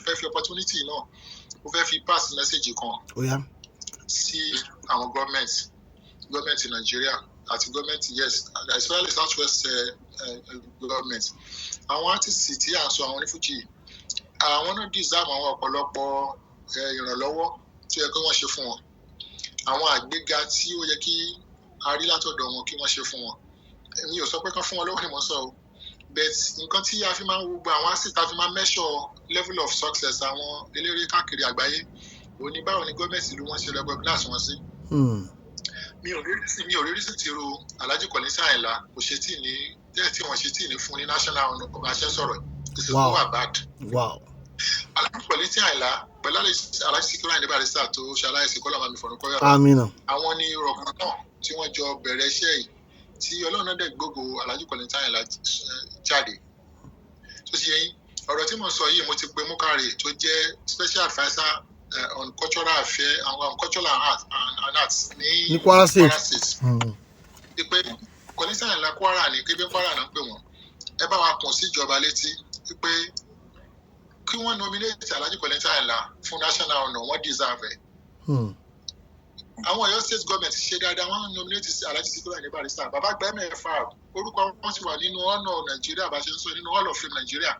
fẹ́ fi opportunity náà mo fẹ́ fi pass message kan sí àwọn government Nigeria àti government yes especially southwest government àwọn artists tí à ń sọ àwọn onífújì àwọn náà deserve àwọn ọ̀pọ̀lọpọ̀ ìrànlọ́wọ́ tí ó yẹ kí wọ́n ṣe fún wọn àwọn àgbéga tí ó yẹ kí a rí látọ̀dọ̀ wọn kí wọ́n ṣe fún wọn èmi ò sọ pé kán fún wọn lọ́wọ́ ni mo sọ o but nǹkan tí a fi máa ń wo gba àwọn asset a fi máa ń measure level of success àwọn eléré káàkiri àgbáyé òní báwo ni gọ́ọ̀mẹ̀ntì ìlú wọn ṣe recognize wọn sí. mi ò rí sí ti ro Alhaji Kollington Ayinla kò ṣe tí ní tí wọ́n ṣe tí ní fún ní national honour ọba ṣe sọ̀rọ̀ this is over bad. Alhaji Kollington Ayinla pẹ̀lú Alhaji Sikiru Ayinde Barrister tó ṣaláìsí kọ́lá mami fọ̀nù kọ́yọ̀ àwọn ní rọ̀kùn náà tí wọ́n jọ bẹ̀rẹ̀ iṣẹ́ yìí tí Ọlọ́run náà dẹ̀ gbogbo Alhaji Kollington Ayinla jáde tó ṣe yẹn ọ̀rọ̀ tí mo sọ yìí mo ti pe Mukare tó jẹ́ special adviser on cultural affairs and cultural and arts ní Kwara State pé Kollington Ayinla Kwara ní kébé Kwara náà pè wọ́n ẹ bá wa kàn sí ìjọba létí pé kí wọ́n nominate Alhaji Kollington Ayinla fún national honour wọ́n deserve ẹ̀. àwọn Ọ̀yọ́ state government ṣe dáadáa wọ́n nominate Alhaji Sikiru Ayinde Barrister bàbá gba mẹ́fà orúkọ wọn ti wà nínú honour Nàìjíríà bá ṣe ń sọ nínú hall of fame Nàìjíríà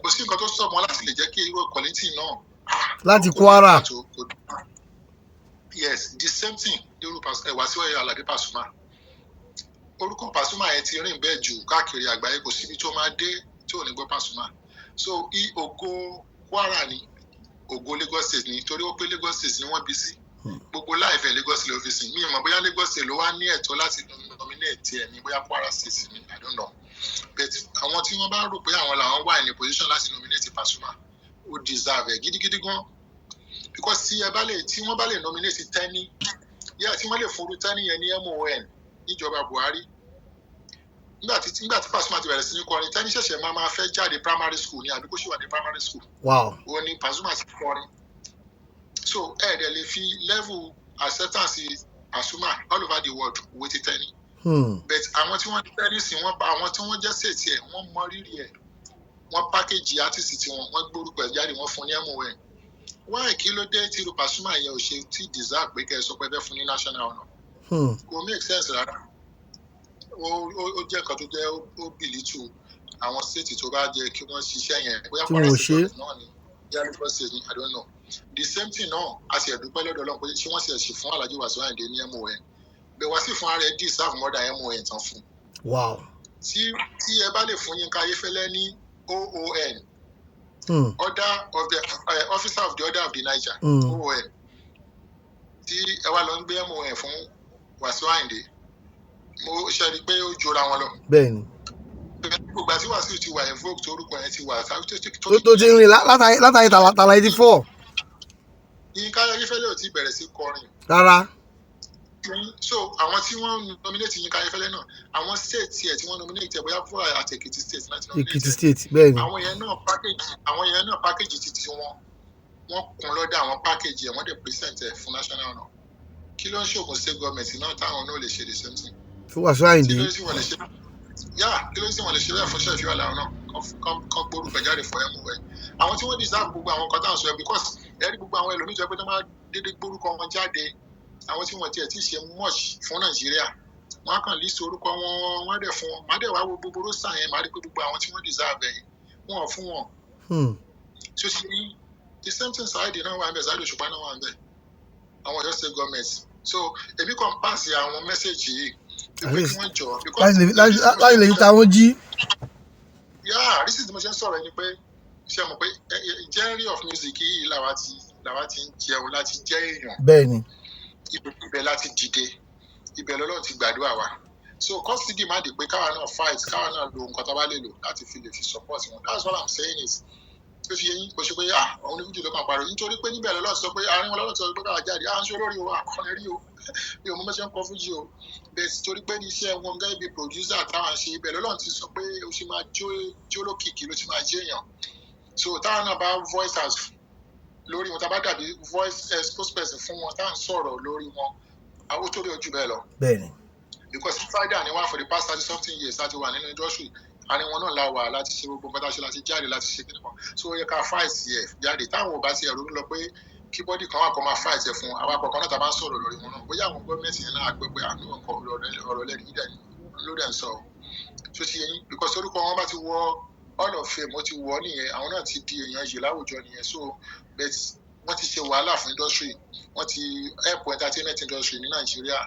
kò sí nǹkan tó sọ mọ́ láti lè jẹ́ kí irú Kollington náà láti Kwara. yes the same thing lórúkọ Wasiu Alade Pasuma orúkọ Pasuma yẹn ti rìn bẹ́ẹ̀ jù káàkiri àgbáyé kò síbi tó máa dé tí ò ní gbọ́ Pasuma so ògo Kwara ni ògo Lagos State ni torí ó pé Lagos State ni wọ́n bí sí gbogbo láìfẹ́ Lagos State ló fi sìn mí mọ̀ bóyá Lagos State ló wá ní ẹ̀tọ́ láti nominate ẹ̀ ní bóyá Kwara State ni I don't know but àwọn tí wọ́n bá rò pé àwọn làwọn wà ní position láti nominate Pasuma ó deserve ẹ̀ gidigidi gan because tí wọ́n bá lè nominate Tẹ́ni tí wọ́n lè forú Tẹ́ni yẹn ní MON níjọba Buhari nígbà tí Pasuma ti bẹ̀rẹ̀ sí ní kọrin Tẹ́ni ṣẹ̀ṣẹ̀ máa fẹ́ jáde primary school ni àbí kó ṣì wà ní primary school. ó ní Pasuma ti kọrin so ẹ̀ẹ́dẹ̀ lè fi level acceptance Pasuma all over the world wé ti Tẹ́ni. but àwọn tí wọ́n Tẹ́ni sí àwọn tí wọ́n jẹ́ sèétì ẹ̀ wọ́n mọ rírì ẹ̀ wọ́n package artist tí wọ́n gbórúkọ ẹ̀ jáde wọ́n fún ní MON why kí ló dé tí irú Pasuma yẹn ò ṣe tí deserve pé kẹ́ ẹ sọ pé bẹ́ẹ̀ fún ní national honour. kò make sense rárá ó jẹ́ nǹkan tó jẹ́ ó bìlítù àwọn state tó bá jẹ́ kí wọ́n ṣiṣẹ́ yẹn bóyá Kwara State náà ni bóyá Lagos State ni I don't know the same thing náà a sì ẹ̀dúpẹ́ lọ́dọ̀ Ọlọ́run pé ṣé wọ́n sì ṣe fún Alhaji Wasiu Ayinde ní MON bẹ́ẹ̀ wá sí fún ara ẹ̀ deserve more than MON tán fún. tí ẹ bá lè fún Yínká Ayéfẹ́lẹ́ ní OON order of the officer of the order of the Niger OON tí ẹ wá lọ ń gbé MON fún Wasiu Ayinde mo ṣe rí i pé ó jọra wọn lọ. bẹ́ẹ̀ni. gbogbo àti Wasiu ti wà invoke orúkọ yẹn ti wà. tó ti rìn látàrí tàlà 84. Yínká Ayéfẹ́lẹ́ ò ti bẹ̀rẹ̀ sí kọrin. rárá. so àwọn tí wọ́n nominate Yínká Ayéfẹ́lẹ́ náà àwọn state ẹ̀ tí wọ́n nominate ẹ̀ bóyá fúra àti Èkìtì state láti nominate. Èkìtì state bẹ́ẹ̀ni. àwọn yẹn náà package títí wọ́n kún lọ́dọ̀ àwọn package ẹ̀ wọ́n dẹ̀ present ẹ̀ fún national honour kí ló ń ṣògùn state government náà táwọn náà lè ṣe the same thing. fún Wasiu Ayinde. kí ló ń sì wọ́n lè ṣe bẹ́ẹ̀ fún ṣẹ́ẹ̀fì wà láwọn náà kán gbórúkọ jáde fún MON àwọn tí wọ́n deserve gbogbo àwọn kan táwọn sọ ẹ because ẹ̀rí gbogbo àwọn ẹlòmíì jẹ́ pé tó máa dédé gbórúkọ wọn jáde àwọn tí wọ́n tiẹ̀ tí ṣe much fún Nàìjíríà wọ́n á kàn list orúkọ wọn wọ́n dẹ̀ fún wọn má dẹ̀ wá wo gbogbo rosa yẹn má rí pé gbogbo àwọn tí wọ́n deserve ẹ̀ wọ́n ò fún wọn. so ṣe ní the same thing Saheed náà wà ń bẹ̀ Saheed Òṣùpá náà wà ń bẹ̀ àwọn Ọ̀yọ́ state government so èmi kàn pass àwọn message yìí láì lè ta wọn jí. reason tí mo ṣe ń sọ̀rọ̀ ni pé ṣe mọ̀ pé genre of music yìí làwa ti ń jẹun láti jẹ́ èèyàn. bẹ́ẹ̀ni. ibẹ̀ láti dìde ibẹ̀ lọ́lọ́run ti gbàdúrà wa so custody má di pé káwa náà fight káwa náà lo nǹkan tó bá lè lò láti fi lè fi support wọn that's what I'm saying is tó fi yẹn kò ṣe pé àwọn onífújì ló kàn pariwo nítorí pé níbẹ̀ lọ́lọ́run sọ pé àárín wọn lọ́lọ́run sọ pé káwa jáde à ń ṣe olórí o akọni rí o mi ò mọ mẹ́sẹ̀ ń kọ́ fújì o bẹ́ẹ̀ torí pé ní iṣẹ́ wọn gẹ́gẹ́ bí producer táwọn ṣe ibẹ̀ lọ́lọ́run ti sọ pé o ṣe máa jó lókìkí ló ti máa jẹ́ èèyàn so táwọn náà bá voice as lórí wọn tá a bá dàbí voice spokesperson fún wọn táwọn sọ̀rọ̀ lórí wọn àwọn tó rí ojú bẹ́ẹ̀ lọ. bẹ́ẹ̀ni. because Friday ni wá for the past 30 something years láti wà nínú industry àní wọn náà la wà láti ṣe gbogbo nǹkan tá a ṣe láti jáde láti ṣe kíni kan so ó yẹ ká fight yẹ jáde táwọn ò bá ti ẹ̀rù lọ pé kí bọ́dì kan wà kó máa fight ẹ̀ fún àwọn àpapọ̀ náà tá a bá ń sọ̀rọ̀ lórí wọn náà bóyá àwọn gọ́ọ̀mẹ̀ntì yẹn náà gbé pé àánú ọ̀rọ̀ lẹ́nu yìí ló dẹ̀ ń sọ tó ti yẹn because orúkọ wọn bá ti wọ Hall of Fame ó ti wọ nìyẹn àwọn náà ti di èèyàn yìí láwùjọ nìyẹn so but wọ́n ti ṣe wàhálà fún industry wọ́n ti help entertainment industry ní Nàìjíríà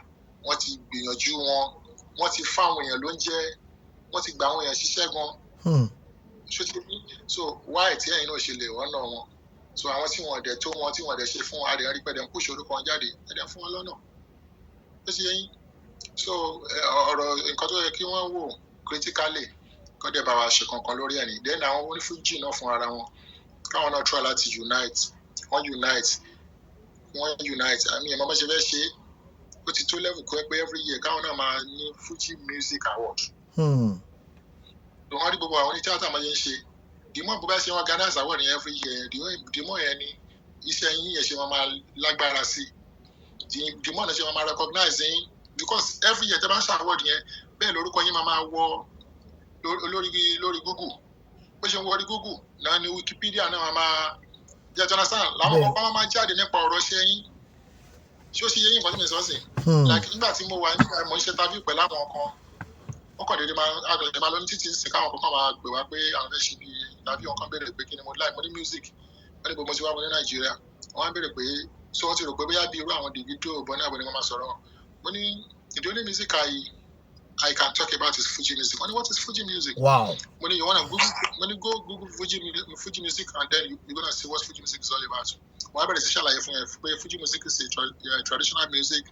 wọ́n ti gbìyànjú wọ́n ti fáwọn èèyàn lóúnjẹ wọ́n ti gba àwọn èèyàn ṣiṣẹ́ gan so why tí ẹ̀yin náà ṣe lè ọ̀nà wọn so àwọn tí wọ́n dẹ̀ tó wọn tí wọ́n dẹ̀ ṣe fún adẹ̀ rí pẹ̀lẹ́ ń kó ìṣòro kan jáde ẹ̀dẹ̀ fún wọn lọ́nà ó sì yẹn so ọ̀rọ̀ nǹkan tó yẹ kí wọ́n wò critically kọ́ dẹ̀ bá wa ṣe kankan lórí ẹ̀ ní then àwọn onífújì náà fún ara wọn káwọn náà try láti unite àmì ẹ̀mọ́ bá ṣe fẹ́ ṣe ó ti tó level kọ́ ẹ pé every year káwọn náà máa ní Fuji Music Award wọ́n rí gbogbo àwọn onítíátà máa ń ṣe dìmọ̀ bó bá ṣe wọn organize award yẹn every year dìmọ̀ yẹn ni iṣẹ́ yín yẹn ṣe wọn máa lágbára sí dìmọ̀ náà ṣe wọn máa recognize yín because every year tẹ́ bá ń ṣe award yẹn bẹ́ẹ̀ lórúkọ yín máa wọ lórí Google bó ṣe ń wọrí Google náà ni Wikipedia náà máa jẹ́ jonathan làwọn ọkọ̀ máa jáde nípa ọ̀rọ̀ ṣe yín ṣé ó ṣe yẹ yín nǹkan tí mi sọ sí like nígbà tí mo wà nígbà mo ń ṣe interview pẹ̀lú àwọn ọkọ̀ wọ́n kàn déédé máa lọ ní títí sí káwọn kọ̀ọ̀kan máa gbé wá pé àwọn fẹ́ ṣe bí interview wọn kan béèrè pé kí ni mo like mo ní music wọ́n ní gbogbo mo ti wá mo ní Nàìjíríà wọ́n á béèrè pé so wọ́n ti rò pé bóyá bí irú àwọn Davido bọ́ní àbọ̀ ni wọ́n máa sọ̀rọ̀ mo ní the only music I can talk about is Fuji music. What is Fuji music? Wow. When you want to Google, go Google Fuji music, and then you're going to see what Fuji music is all about. Whatever is Fuji music is a traditional music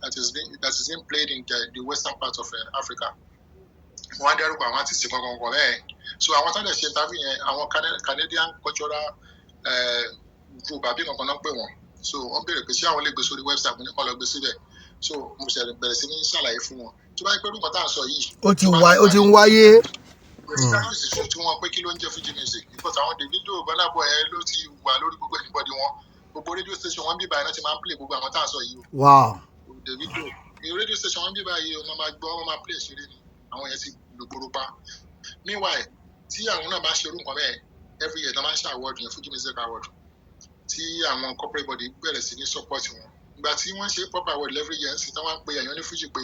that is being played in the western part of Africa. One day, I want to see so I wanted to say our Canadian cultural group. I've been on so I'm very busy. I only go to the website when you call up the so mo ṣe bẹ̀rẹ̀ sí ní ṣàlàyé fún wọn tó bá yẹ pé orúkọ tá à ń sọ yìí. ó ti ń wáyé. tí wọ́n pé kí ló ń jẹ́ Fuji music because àwọn Davido Burna Boy ẹ ló ti wà lórí gbogbo anybody wọn gbogbo radio station wọn bí báyìí náà ti máa ń play gbogbo àwọn tá à ń sọ yìí o. Davido ní radio station wọn bí báyìí wọn máa gbọ́ wọn máa play ṣeré ni àwọn yẹn ti lògbòrò pa. Meanwhile tí àwọn náà bá ṣe irú nǹkan bẹ́ẹ̀ every year náà máa ń ṣe award yẹn Fuji music award tí àwọn corporate body bẹ̀rẹ̀ sí ní support wọn. Ìgbà tí wọ́n ṣe pop award every year sí tí wọ́n pe èèyàn ní Fuji pé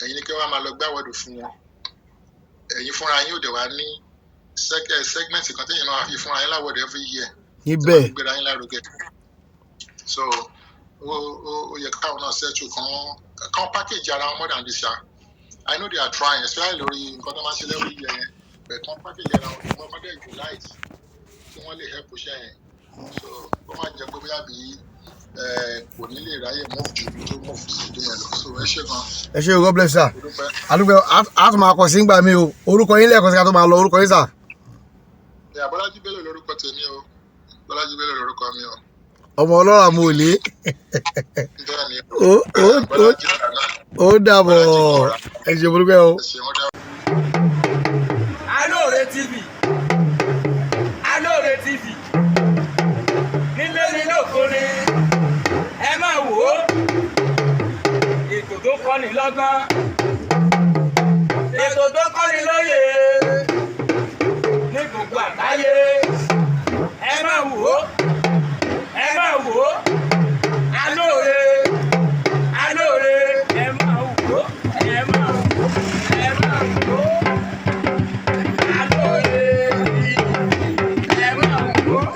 ẹ̀yin ni kí wọ́n máa lọ gbá award fún wọn ẹ̀yin fúnra yín ò dẹ̀ wá ní segment kan téèyàn máa fi fúnra yín láwọ̀dẹ̀ every year níbẹ̀ gbéra yín lárugẹ so ó yẹ káwọn náà settle kan package ara wọn more than this year I know they are trying especially lórí nǹkan tó máa ń ṣe every year yẹn but kan package ara wọn wọ́n máa dẹ̀ unite kí wọ́n lè help ṣe yẹn so wọ́n máa jẹ pé bóyá bíi kò ní lè ráyè move ju tó move sí tó yẹn lọ so ẹ ṣé gan. ẹ ṣé God bless sir adúgbò a tún máa kọ sí gbà mí o orúkọ yín lẹ́ẹ̀kan sí ká tó máa lọ orúkọ yín sà. Bọ́lájí Bello lórúkọ tèmi o Bọ́lájí Bello lórúkọ mi o. ọmọ ọlọ́run mo lè. ó dàbọ̀ ẹ ṣé mo dúpẹ́ o. Alore TV Alore TV nílé nínú òkúni ẹ máa wò ó ètò tó kọ́ni lọ́gbọ́n ètò tó kọ́ni lóye ní gbogbo àgbáyé ẹ máa wò ó Alore Alore ẹ máa wò ó ẹ máa wò ó Alore ẹ máa wò ó